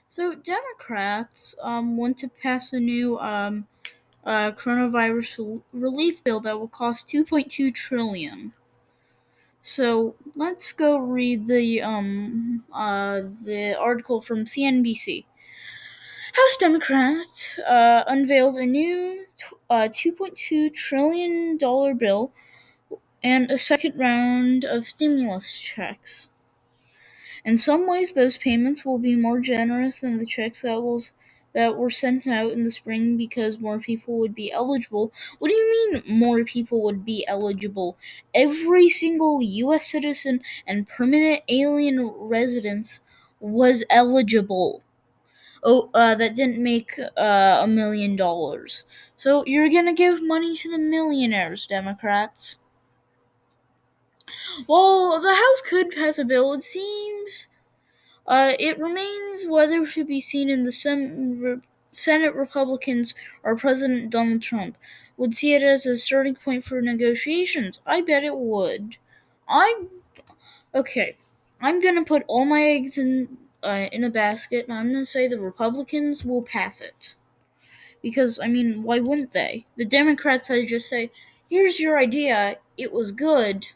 So Democrats want to pass a new coronavirus relief bill that will cost 2.2 trillion. So let's go read the article from CNBC. House Democrats unveiled a new $2.2 trillion bill and a second round of stimulus checks. In some ways, those payments will be more generous than the checks that were sent out in the spring because more people would be eligible. What do you mean more people would be eligible? Every single U.S. citizen and permanent alien resident was eligible. That didn't make $1 million. So you're gonna give money to the millionaires, Democrats. Well, the House could pass a bill, it seems. It remains whether to be seen in the Senate Republicans or President Donald Trump would see it as a starting point for negotiations. I bet it would. I'm okay. I'm gonna put all my eggs in a basket, and I'm gonna say the Republicans will pass it. Because I mean, why wouldn't they? The Democrats had just say, "Here's your idea. It was good.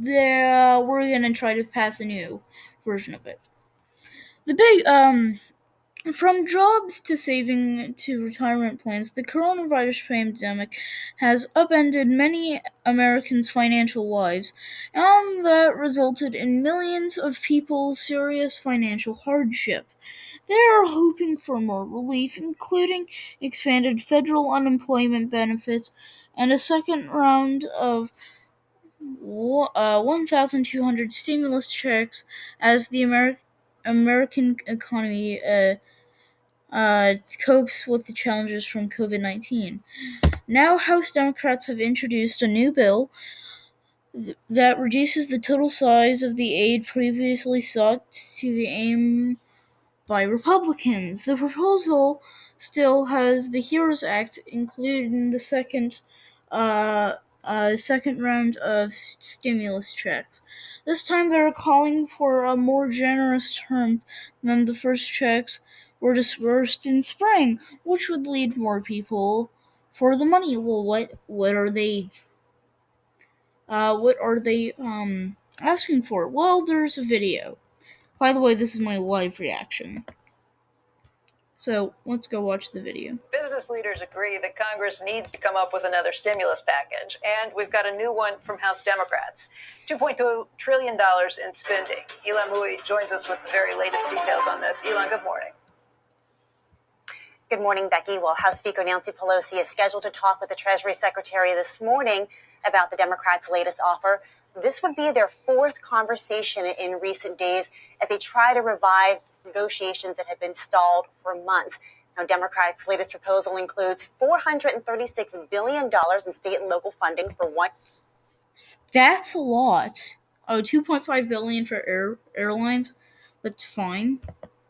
We're gonna try to pass a new version of it." The big From jobs to saving to retirement plans, the coronavirus pandemic has upended many Americans' financial lives, and that resulted in millions of people's serious financial hardship. They are hoping for more relief, including expanded federal unemployment benefits and a second round of 1,200 stimulus checks as the American economy copes with the challenges from COVID-19. Now, House Democrats have introduced a new bill that reduces the total size of the aid previously sought to the aim by Republicans. The proposal still has the HEROES Act included in the second round of stimulus checks. This time they're calling for a more generous term than the first checks were dispersed in spring, which would lead more people for the money. Well, what are they asking for? Well, there's a video. By the way, this is my live reaction. So let's go watch the video. Business leaders agree that Congress needs to come up with another stimulus package, and we've got a new one from House Democrats. $2.2 trillion in spending. Ilan Mui joins us with the very latest details on this. Ilan, good morning. Good morning, Becky. Well, House Speaker Nancy Pelosi is scheduled to talk with the Treasury Secretary this morning about the Democrats' latest offer. This would be their fourth conversation in recent days as they try to revive negotiations that have been stalled for months. Now, Democrats' latest proposal includes $436 billion in state and local funding for one. That's a lot. Oh, $2.5 billion for airlines. That's fine.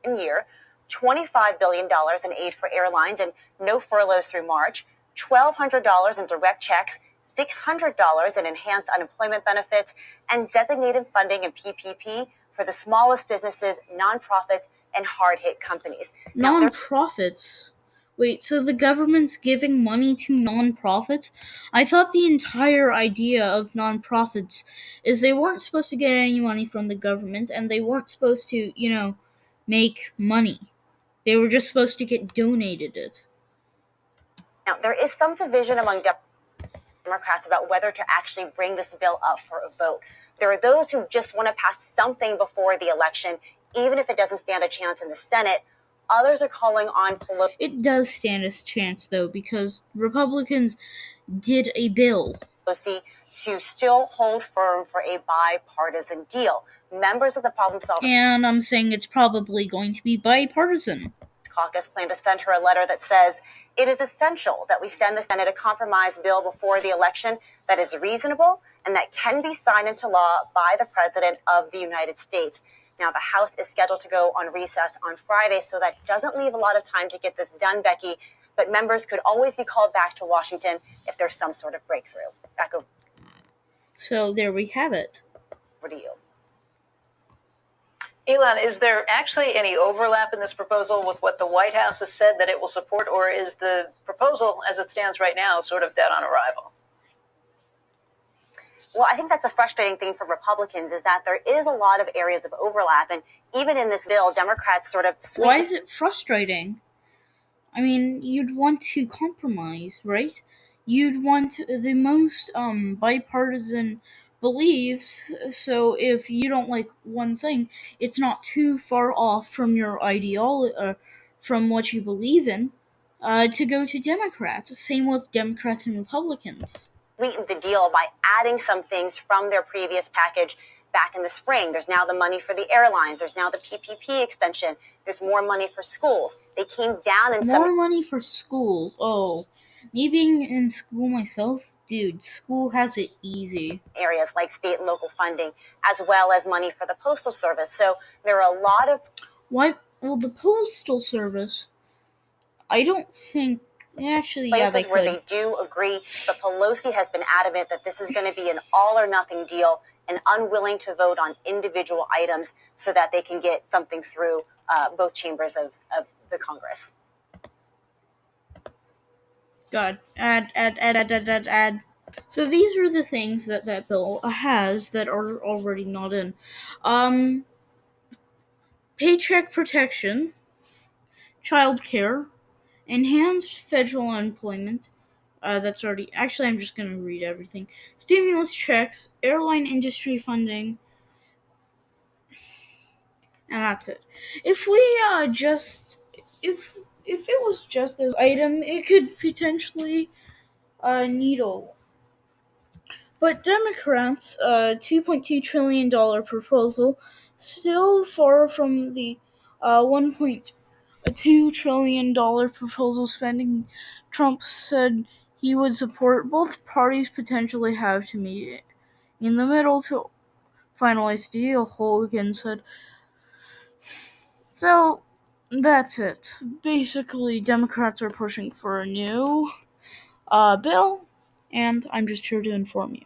Year, $25 billion in aid for airlines and no furloughs through March, $1,200 in direct checks, $600 in enhanced unemployment benefits, and designated funding in PPP for the smallest businesses, nonprofits, and hard-hit companies. Nonprofits? Wait, so the government's giving money to nonprofits? I thought the entire idea of nonprofits is they weren't supposed to get any money from the government, and they weren't supposed to, make money. They were just supposed to get donated it. Now, there is some division among Democrats about whether to actually bring this bill up for a vote. There are those who just want to pass something before the election, even if it doesn't stand a chance in the Senate. Others are calling on Pelosi. It does stand a chance, though, because Republicans did a bill To still hold firm for a bipartisan deal. Members of the Problem Solvers and I'm saying it's probably going to be bipartisan. Caucus plan to send her a letter that says it is essential that we send the Senate a compromise bill before the election that is reasonable and that can be signed into law by the President of the United States. Now, the House is scheduled to go on recess on Friday, so that doesn't leave a lot of time to get this done, Becky. But members could always be called back to Washington if there's some sort of breakthrough. Back over. So there we have it. Over to you. Elon, is there actually any overlap in this proposal with what the White House has said that it will support, or is the proposal, as it stands right now, sort of dead on arrival? Well, I think that's a frustrating thing for Republicans is that there is a lot of areas of overlap. And even in this bill, Democrats sort of Why is it frustrating? I mean, you'd want to compromise, right? You'd want the most bipartisan beliefs, so if you don't like one thing, it's not too far off from your ideology, from what you believe in, to go to Democrats. Same with Democrats and Republicans. sweetened the deal by adding some things from their previous package back in the spring. There's now the money for the airlines. There's now the PPP extension. There's more money for schools. They came down in More money for schools. Oh, me being in school myself, dude, school has it easy. Areas like state and local funding, as well as money for the Postal Service. So there are a lot of Why? Well, the Postal Service, I don't think. Actually, yeah, places where they do agree, but Pelosi has been adamant that this is going to be an all or nothing deal and unwilling to vote on individual items so that they can get something through both chambers of the Congress. God, add. So these are the things that bill has that are already not in. Paycheck protection, child care, enhanced federal unemployment. That's already. Actually, I'm just gonna read everything. Stimulus checks, airline industry funding, and that's it. If we if it was just this item, it could potentially needle. But Democrats' $2.2 trillion proposal still far from the $1.2 trillion proposal spending Trump said he would support. Both parties potentially have to meet in the middle to finalize the deal, Hogan said. So, that's it. Basically, Democrats are pushing for a new bill, and I'm just here to inform you.